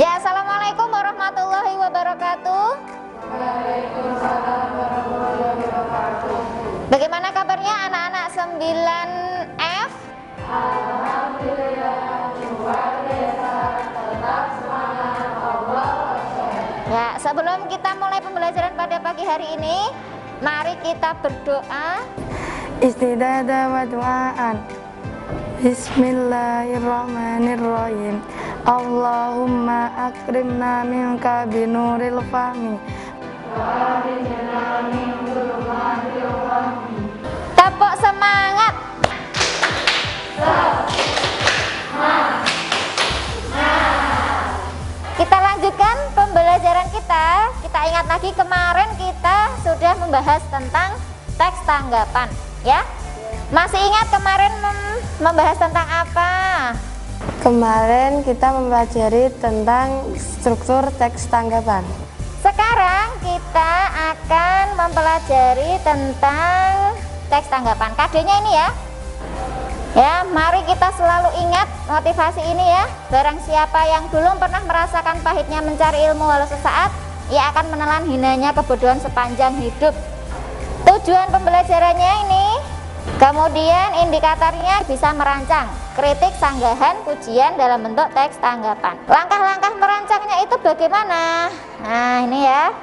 Ya, assalamualaikum warahmatullahi wabarakatuh. Waalaikumsalam warahmatullahi wabarakatuh. Bagaimana kabarnya anak-anak 9F? Alhamdulillah, luar biasa, tetap semangat, Allah Akbar. Ya, sebelum kita mulai pembelajaran pada pagi hari ini, mari kita berdoa. Istidadah wa du'aan. Bismillahirrahmanirrahim. Allahumma akrimna minka binuril fahmi. Tepuk semangat. Kita lanjutkan pembelajaran kita. Kita ingat lagi kemarin kita sudah membahas tentang teks tanggapan, ya. Masih ingat kemarin membahas tentang apa? Kemarin kita mempelajari tentang struktur teks tanggapan. Sekarang kita akan mempelajari tentang teks tanggapan. Kadenya ini ya. Ya, mari kita selalu ingat motivasi ini ya. Barang siapa yang belum pernah merasakan pahitnya mencari ilmu walau sesaat, ia akan menelan hinanya kebodohan sepanjang hidup. Tujuan pembelajarannya ini, kemudian indikatornya bisa merancang kritik, sanggahan, pujian dalam bentuk teks tanggapan. Langkah-langkah merancangnya itu bagaimana? Nah, ini ya.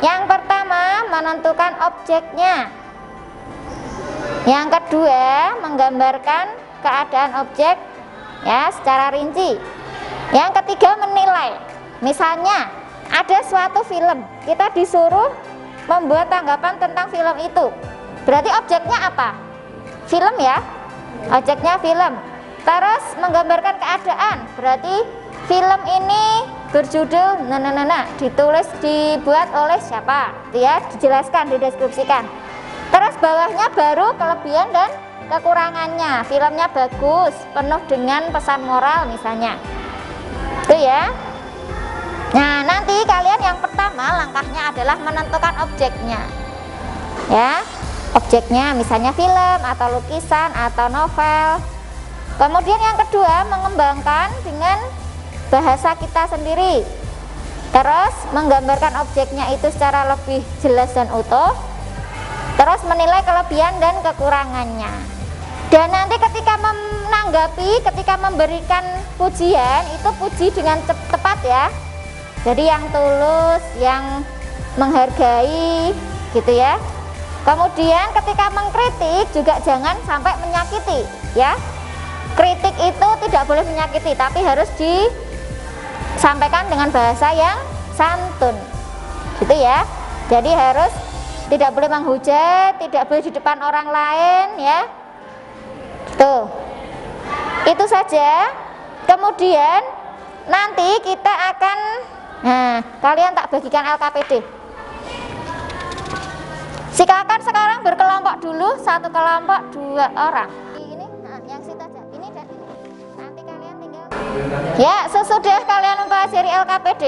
Yang pertama, menentukan objeknya. Yang kedua, menggambarkan keadaan objek ya secara rinci. Yang ketiga, menilai. Misalnya, ada suatu film, kita disuruh membuat tanggapan tentang film itu. Berarti objeknya apa? Film ya. Objeknya film. Terus menggambarkan keadaan, berarti film ini berjudul dibuat oleh siapa? Itu ya, dijelaskan, dideskripsikan. Terus bawahnya baru kelebihan dan kekurangannya. Filmnya bagus, penuh dengan pesan moral misalnya. Itu ya. Nah, nanti kalian yang pertama langkahnya adalah menentukan objeknya. Ya. Objeknya misalnya film atau lukisan atau novel. Kemudian yang kedua, mengembangkan dengan bahasa kita sendiri. Terus menggambarkan objeknya itu secara lebih jelas dan utuh. Terus menilai kelebihan dan kekurangannya. Dan nanti ketika menanggapi, ketika memberikan pujian, itu puji dengan tepat ya. Jadi yang tulus, yang menghargai gitu ya. Kemudian ketika mengkritik juga jangan sampai menyakiti ya. Kritik itu tidak boleh menyakiti, tapi harus disampaikan dengan bahasa yang santun gitu ya. Jadi harus tidak boleh menghujat, tidak boleh di depan orang lain ya. Tuh. Itu saja. Kemudian nanti kita akan kalian tak bagikan LKPD. Silakan sekarang berkelompok dulu, satu kelompok 2 orang. Ini yang situ aja. Ini dan ini. Nanti kalian tinggal. Ya, sesudah kalian mempelajari LKPD,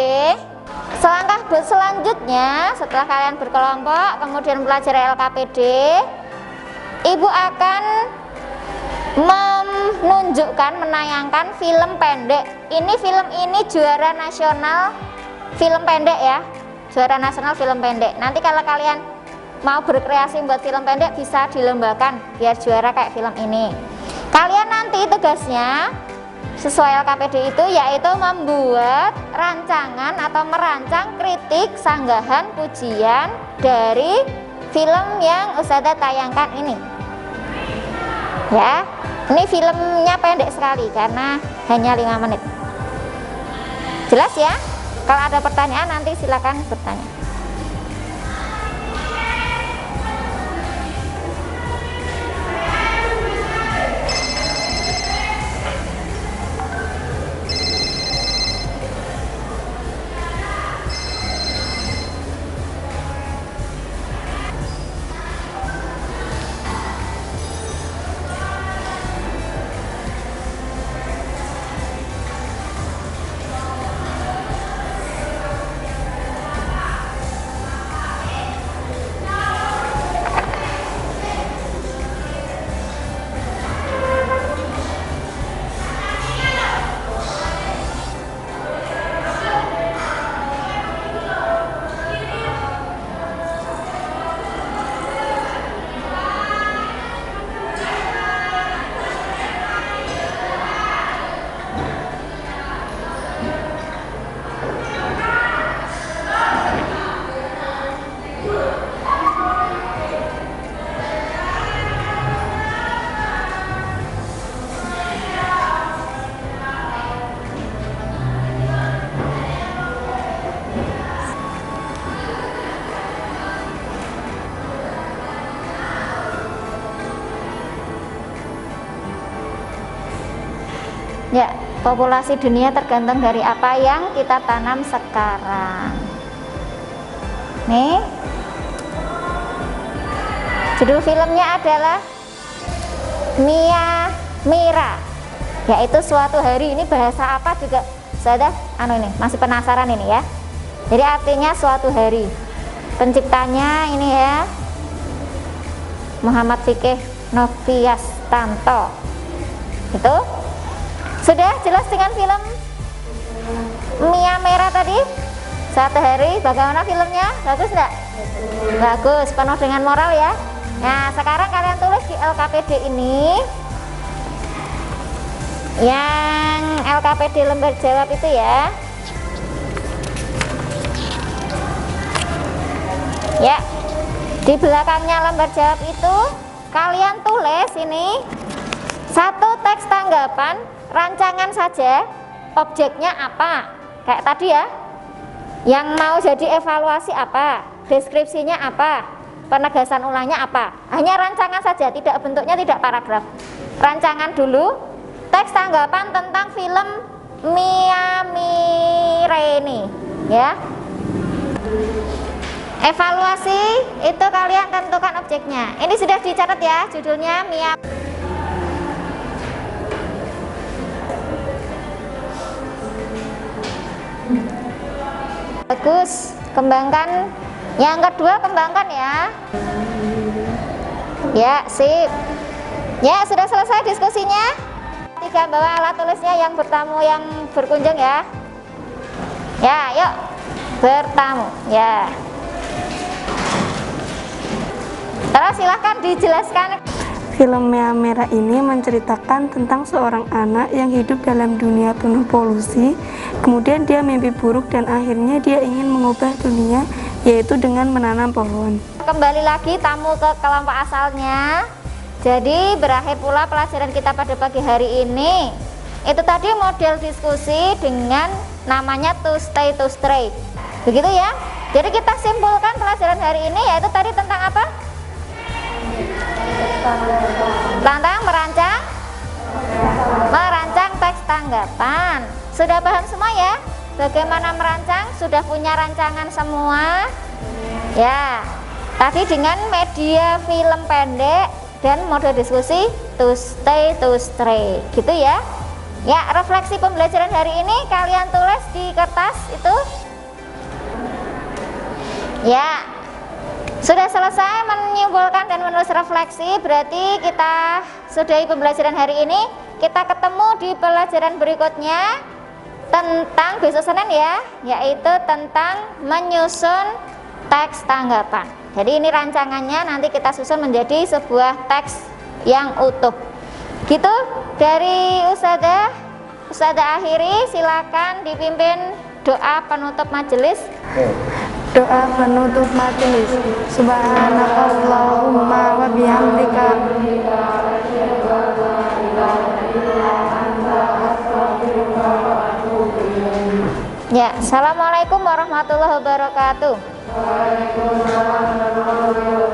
selangkah selanjutnya setelah kalian berkelompok kemudian mempelajari LKPD, Ibu akan menayangkan film pendek. Ini film ini juara nasional film pendek ya. Juara nasional film pendek. Nanti kalau kalian mau berkreasi buat film pendek bisa dilombakan biar juara kayak film ini. Kalian nanti tugasnya sesuai LKPD itu yaitu membuat rancangan atau merancang kritik, sanggahan, pujian dari film yang Ustazah tayangkan ini. Ya, ini filmnya pendek sekali karena hanya 5 menit. Jelas ya? Kalau ada pertanyaan nanti silakan bertanya. Ya, populasi dunia tergantung dari apa yang kita tanam sekarang. Nih, judul filmnya adalah Mia Mira, yaitu suatu hari. Ini bahasa apa juga saya ini masih penasaran ini ya. Jadi artinya suatu hari. Penciptanya ini ya, Muhammad Fikih Noviastanto. Itu sudah jelas dengan film Mia Mera tadi. Suatu hari, bagaimana filmnya? Bagus enggak? Bagus, penuh dengan moral ya. Nah, sekarang kalian tulis di LKPD ini, yang LKPD lembar jawab itu ya. Ya, di belakangnya lembar jawab itu kalian tulis ini satu teks tanggapan, rancangan saja, objeknya apa, kayak tadi ya. Yang mau jadi evaluasi apa, deskripsinya apa, penegasan ulangnya apa. Hanya rancangan saja, tidak bentuknya tidak paragraf. Rancangan dulu, teks tanggapan tentang film Mia Mira ini ya. Evaluasi itu kalian tentukan objeknya. Ini sudah dicatat ya, judulnya Mia. Bagus, kembangkan. Yang kedua kembangkan ya. Ya, sip. Ya, sudah selesai diskusinya. Tiga bawa alat tulisnya yang bertamu, yang berkunjung ya. Ya, yuk bertamu ya. Terus silahkan dijelaskan. Film Mia Mera ini menceritakan tentang seorang anak yang hidup dalam dunia penuh polusi. Kemudian dia mimpi buruk dan akhirnya dia ingin mengubah dunia, yaitu dengan menanam pohon. Kembali lagi tamu ke kelompok asalnya. Jadi berakhir pula pelajaran kita pada pagi hari ini. Itu tadi model diskusi dengan namanya to stay to stray. Begitu ya. Jadi kita simpulkan pelajaran hari ini yaitu tadi tentang apa? Tentang merancang teks tanggapan. Sudah paham semua ya? Bagaimana merancang? Sudah punya rancangan semua? Ya. Tadi dengan media film pendek dan mode diskusi to stay to stray. Gitu ya. Ya, refleksi pembelajaran hari ini kalian tulis di kertas itu. Ya. Sudah selesai menyimpulkan dan menulis refleksi, berarti kita sudahi pembelajaran hari ini. Kita ketemu di pelajaran berikutnya tentang besok Senin ya, yaitu tentang menyusun teks tanggapan. Jadi ini rancangannya nanti kita susun menjadi sebuah teks yang utuh. Gitu dari Ustazah akhiri, silakan dipimpin doa penutup majelis. Doa penutup majelis. Subhanakallahumma wa bihamdika. Ya, assalamualaikum warahmatullahi wabarakatuh. Waalaikumsalam warahmatullahi wabarakatuh.